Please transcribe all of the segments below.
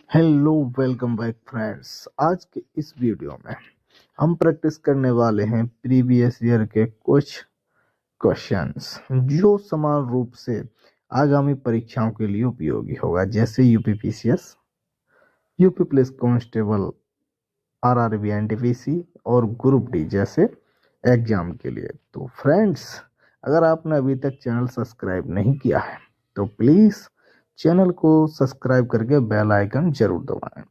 Hello, welcome back friends. आज के इस वीडियो में हम प्रैक्टिस करने वाले हैं प्रीवियस ईयर के कुछ क्वेश्चंस जो समान रूप से आगामी परीक्षाओं के लिए उपयोगी होगा, जैसे UPPCS, UP police constable, RRB NTPC और ग्रुप डी जैसे एग्जाम के लिए। तो फ्रेंड्स, अगर आपने अभी तक चैनल सब्सक्राइब नहीं किया है तो प्लीज़ चैनल को सब्सक्राइब करके बेल आइकन जरूर दबाएं।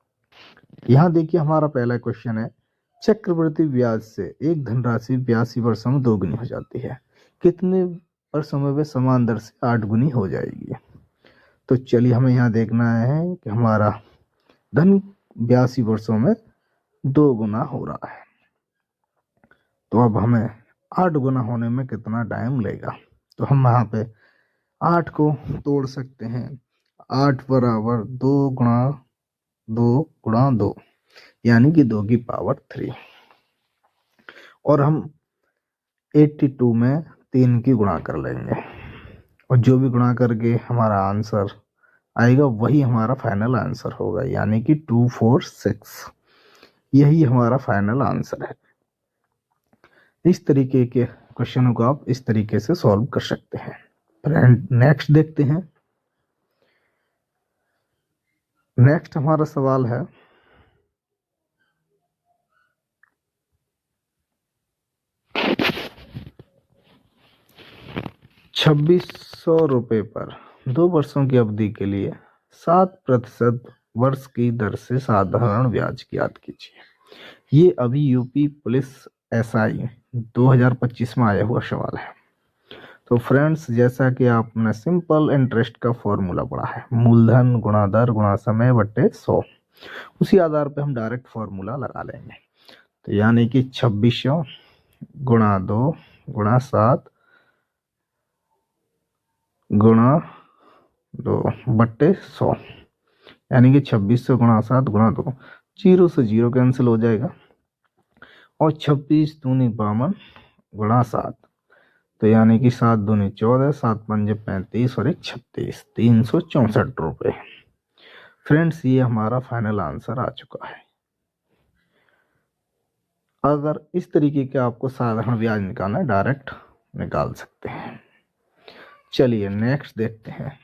यहाँ देखिए, हमारा पहला क्वेश्चन है, चक्रवृद्धि ब्याज से एक धनराशि 82 वर्षों में दोगुनी हो जाती है, कितने वर्षों में वे समान दर से 8 गुनी हो जाएगी। तो चलिए, हमें यहाँ देखना है कि हमारा धन 82 वर्षों में 2 गुना हो रहा है, तो अब हमें 8 गुना होने में कितना टाइम लेगा। तो हम यहाँ पे 8 को तोड़ सकते हैं। 8 बराबर 2 गुणा 2 गुणा 2, यानी कि 2 की पावर 3। और हम 82 में 3 की गुणा कर लेंगे, और जो भी गुणा करके हमारा आंसर आएगा वही हमारा फाइनल आंसर होगा, यानी कि 246। यही हमारा फाइनल आंसर है। इस तरीके के क्वेश्चनों को आप इस तरीके से सॉल्व कर सकते हैं। फ्रेंड, नेक्स्ट देखते हैं। नेक्स्ट हमारा सवाल है, 2600 रुपये पर 2 वर्षों की अवधि के लिए 7% वर्ष की दर से साधारण ब्याज ज्ञात कीजिए। ये अभी यूपी पुलिस एसआई 2025 में आया हुआ सवाल है। तो फ्रेंड्स, जैसा कि आपने सिंपल इंटरेस्ट का फॉर्मूला पढ़ा है, मूलधन गुणा दर गुणा समय बट्टे 100, उसी आधार पे हम डायरेक्ट फॉर्मूला लगा लेंगे। तो यानी कि 2600 गुणा 2 गुणा 7 गुणा 2 बट्टे 100, यानी कि 2600 गुणा 7 गुणा 2, 0 से 0 कैंसिल हो जाएगा, और 26 दूनी 52 गुणा 7, तो यानी कि 7 दूनी 14, 7 पंजे 35 और 1 36, 364 रुपये। फ्रेंड्स, ये हमारा फाइनल आंसर आ चुका है। अगर इस तरीके के आपको साधारण ब्याज निकालना है, डायरेक्ट निकाल सकते हैं। चलिए नेक्स्ट देखते हैं।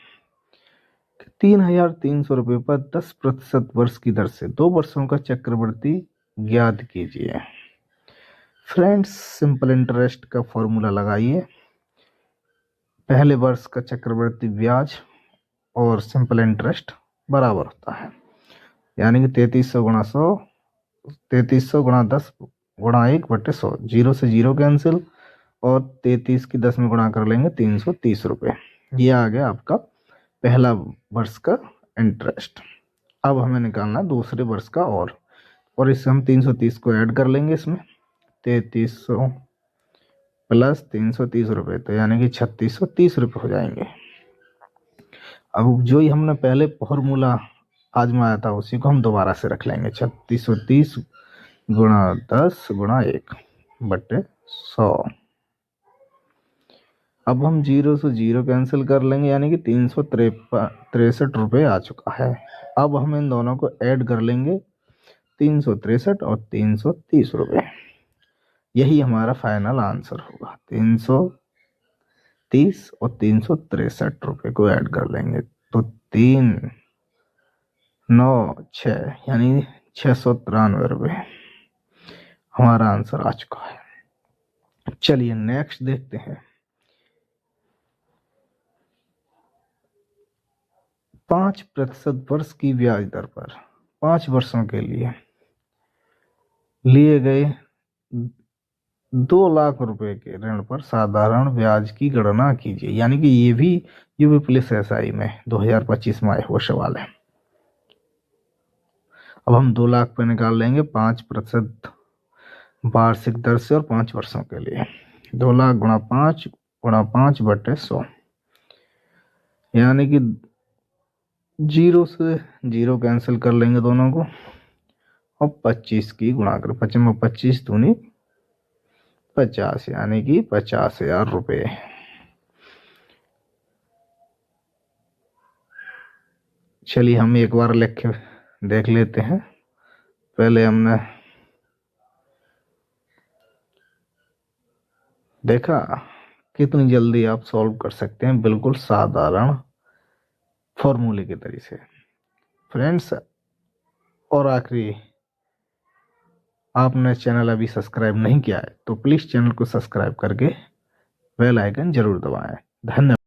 3300 रुपये पर 10% वर्ष की दर से 2 वर्षों का चक्रवृद्धि ज्ञात कीजिए। फ्रेंड्स, सिंपल इंटरेस्ट का फॉर्मूला लगाइए। पहले वर्ष का चक्रवृद्धि ब्याज और सिंपल इंटरेस्ट बराबर होता है, यानी कि 3300 गुणा 100, 3300 गुणा 10 गुणा 1 बटे 100, 0 से 0 कैंसिल, और 33 की 10 में गुणा कर लेंगे, 330 रुपये। ये आ गया आपका पहला वर्ष का इंटरेस्ट। अब हमें निकालना है दूसरे वर्ष का, और इससे हम 330 को ऐड कर लेंगे इसमें, 3300 प्लस 330 रुपये, तो यानी कि 3630 रुपये हो जाएंगे। अब जो ही हमने पहले फॉर्मूला आजमाया था उसी को हम दोबारा से रख लेंगे, 3630 गुणा 10 गुणा 1 बटे 100। अब हम 0 से 0 कैंसिल कर लेंगे, यानी कि 363 रुपये आ चुका है। अब हम इन दोनों को ऐड कर लेंगे, 363 और 330 रुपये। यही हमारा फाइनल आंसर होगा। 330 और 363 रुपये को ऐड कर लेंगे, तो 396 यानी 693 रुपये हमारा आंसर आ चुका है। चलिए नेक्स्ट देखते हैं। 5% वर्ष की ब्याज दर पर 5 वर्षों के लिए गए 2 लाख रुपए के ऋण पर साधारण ब्याज की गणना कीजिए। यानी कि ये भी यूपी पुलिस एसआई में 2025 में आया हुआ सवाल है। अब हम 2 लाख पे निकाल लेंगे 5% वार्षिक दर से, और 5 वर्षों के लिए 2 लाख गुणा 5 बटे 100, यानी कि 0 से 0 कैंसिल कर लेंगे दोनों को, और 25 की गुणा कर, 25 दूनी 50, यानी कि 50,000 रुपये। चलिए हम एक बार लिख के देख लेते हैं। पहले हमने देखा कितनी जल्दी आप सॉल्व कर सकते हैं बिल्कुल साधारण फॉर्मूले के तरीके से फ्रेंड्स। और आखिरी, आपने चैनल अभी सब्सक्राइब नहीं किया है तो प्लीज़ चैनल को सब्सक्राइब करके बेल आइकन जरूर दबाएं। धन्यवाद।